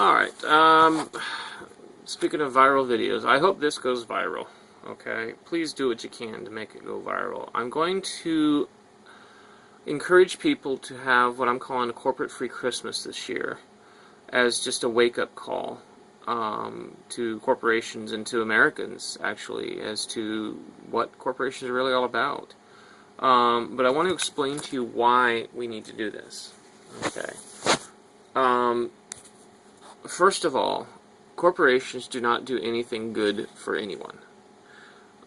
Alright, speaking of viral videos, I hope this goes viral, okay? Please do what you can to make it go viral. I'm going to encourage people to have what I'm calling a corporate-free Christmas this year as just a wake-up call to corporations and to Americans, actually, as to what corporations are really all about. But I want to explain to you why we need to do this, okay? First of all, corporations do not do anything good for anyone.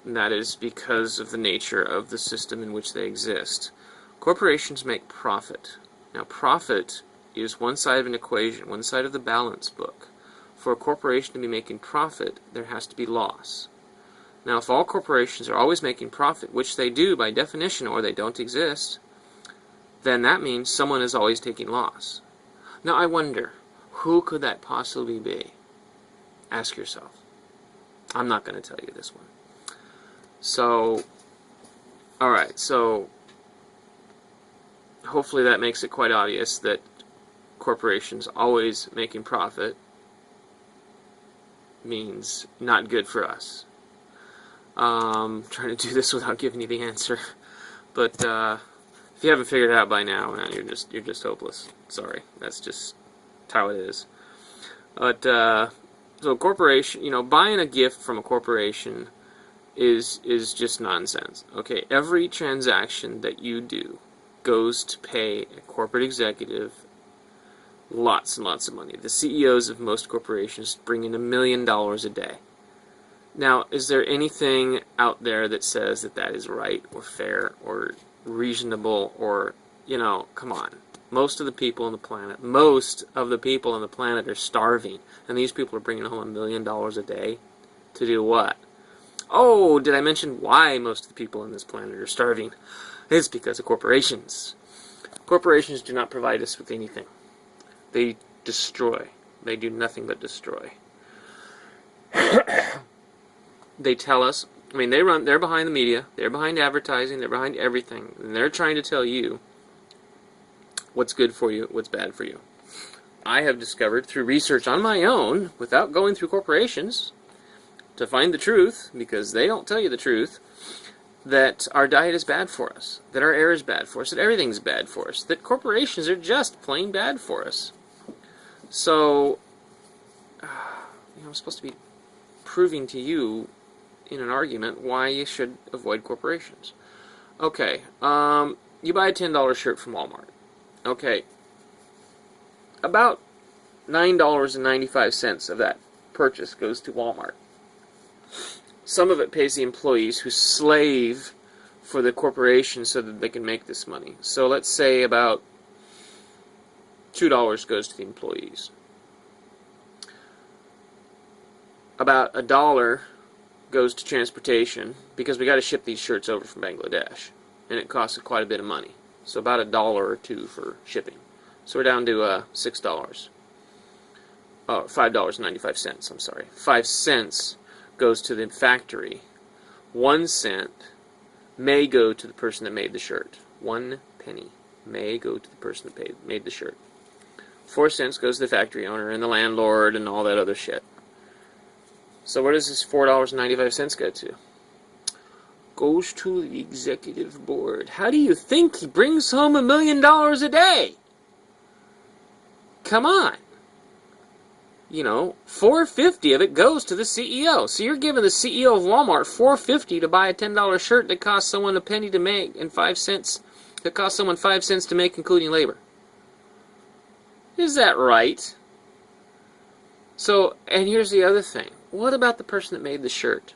And that is because of the nature of the system in which they exist. Corporations make profit. Now, profit is one side of an equation, one side of the balance book. For a corporation to be making profit, there has to be loss. Now, if all corporations are always making profit, which they do by definition, or they don't exist, then that means someone is always taking loss. Now, I wonder, who could that possibly be? Ask yourself. I'm not going to tell you this one. So, alright, so hopefully that makes it quite obvious that corporations always making profit means not good for us. Trying to do this without giving you the answer, but if you haven't figured it out by now, man, you're just hopeless. Sorry, that's just how it is. But so a corporation, buying a gift from a corporation is just nonsense. Okay, every transaction that you do goes to pay a corporate executive lots and lots of money. The CEOs of most corporations bring in $1 million a day. Now, is there anything out there that says that that is right or fair or reasonable or, come on. Most of the people on the planet are starving, and these people are bringing home $1 million a day to do what? Oh, did I mention why most of the people on this planet are starving? It's because of corporations. Corporations do not provide us with anything. They destroy. They do nothing but destroy. They tell us, they're behind the media, they're behind advertising, they're behind everything, and they're trying to tell you what's good for you, what's bad for you. I have discovered through research on my own, without going through corporations, to find the truth, because they don't tell you the truth, that our diet is bad for us, that our air is bad for us, that everything's bad for us, that corporations are just plain bad for us. So, I'm supposed to be proving to you in an argument why you should avoid corporations. Okay, you buy a $10 shirt from Walmart. Okay, about $9.95 of that purchase goes to Walmart. Some of it pays the employees who slave for the corporation so that they can make this money. So let's say about $2 goes to the employees. About $1 goes to transportation, because we got to ship these shirts over from Bangladesh, and it costs quite a bit of money. So about $1 or $2 for shipping. So we're down to $6. Oh, $5.95. I'm sorry. 5 cents goes to the factory. 1 cent may go to the person that made the shirt. 1 penny may go to the person that made the shirt. 4 cents goes to the factory owner and the landlord and all that other shit. So where does this $4.95 go to? Goes to the executive board. How do you think he brings home $1 million a day? Come on. $4.50 of it goes to the CEO. So you're giving the CEO of Walmart $4.50 to buy a $10 shirt that costs someone a penny to make and 5 cents that costs someone 5 cents to make, including labor. Is that right? So, and here's the other thing. What about the person that made the shirt?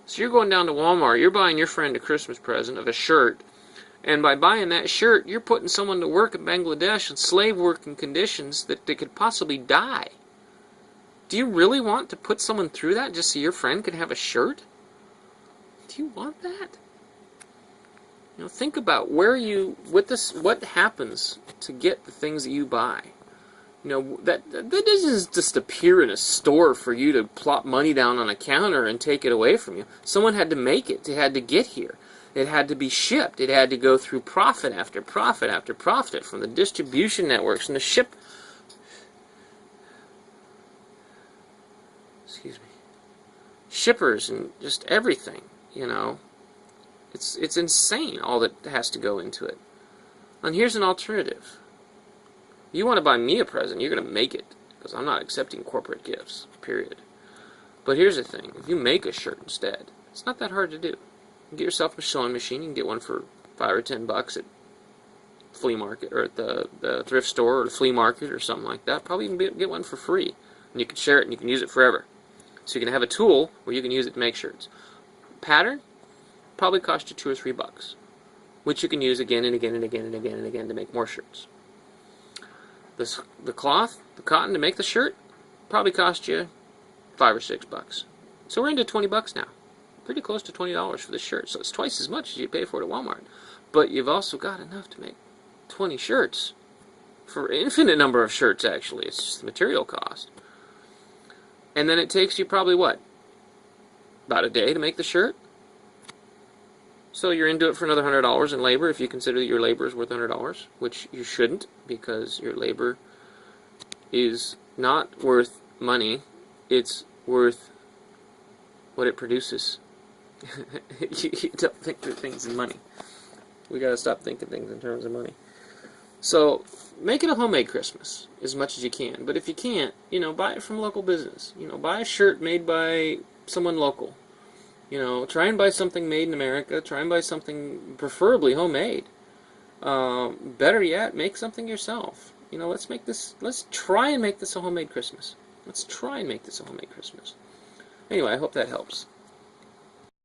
So you're going down to Walmart, you're buying your friend a Christmas present of a shirt, and by buying that shirt, you're putting someone to work in Bangladesh in slave working conditions that they could possibly die. Do you really want to put someone through that just so your friend can have a shirt? Do you want that? Think about what happens to get the things that you buy. That doesn't just appear in a store for you to plop money down on a counter and take it away from you. Someone had to make it. It had to get here. It had to be shipped. It had to go through profit after profit after profit from the distribution networks and the ship. excuse me, shippers and just everything, you know. It's insane all that has to go into it. And here's an alternative. You want to buy me a present, you're going to make it, because I'm not accepting corporate gifts, period. But here's the thing. If you make a shirt instead, it's not that hard to do. You can get yourself a sewing machine. You can get one for $5 or $10 at flea market, or at the thrift store, or the flea market, or something like that. Probably even get one for free. And you can share it, and you can use it forever. So you can have a tool where you can use it to make shirts. Pattern probably cost you $2 or $3, which you can use again and again and again and again and again to make more shirts. The cloth, the cotton to make the shirt, probably cost you $5 or $6. So we're into $20 now. Pretty close to $20 for this shirt. So it's twice as much as you pay for it at Walmart. But you've also got enough to make 20 shirts. For an infinite number of shirts, actually. It's just the material cost. And then it takes you probably, what? About a day to make the shirt? So you're into it for another $100 in labor if you consider that your labor is worth $100, which you shouldn't, because your labor is not worth money. It's worth what it produces. You don't think of things in money. We gotta stop thinking things in terms of money. So make it a homemade Christmas as much as you can. But if you can't, you know, buy it from a local business. You know, buy a shirt made by someone local. You know, try and buy something made in America. Try and buy something preferably homemade. Better yet, make something yourself. You know, let's try and make this a homemade Christmas. Let's try and make this a homemade Christmas. Anyway, I hope that helps.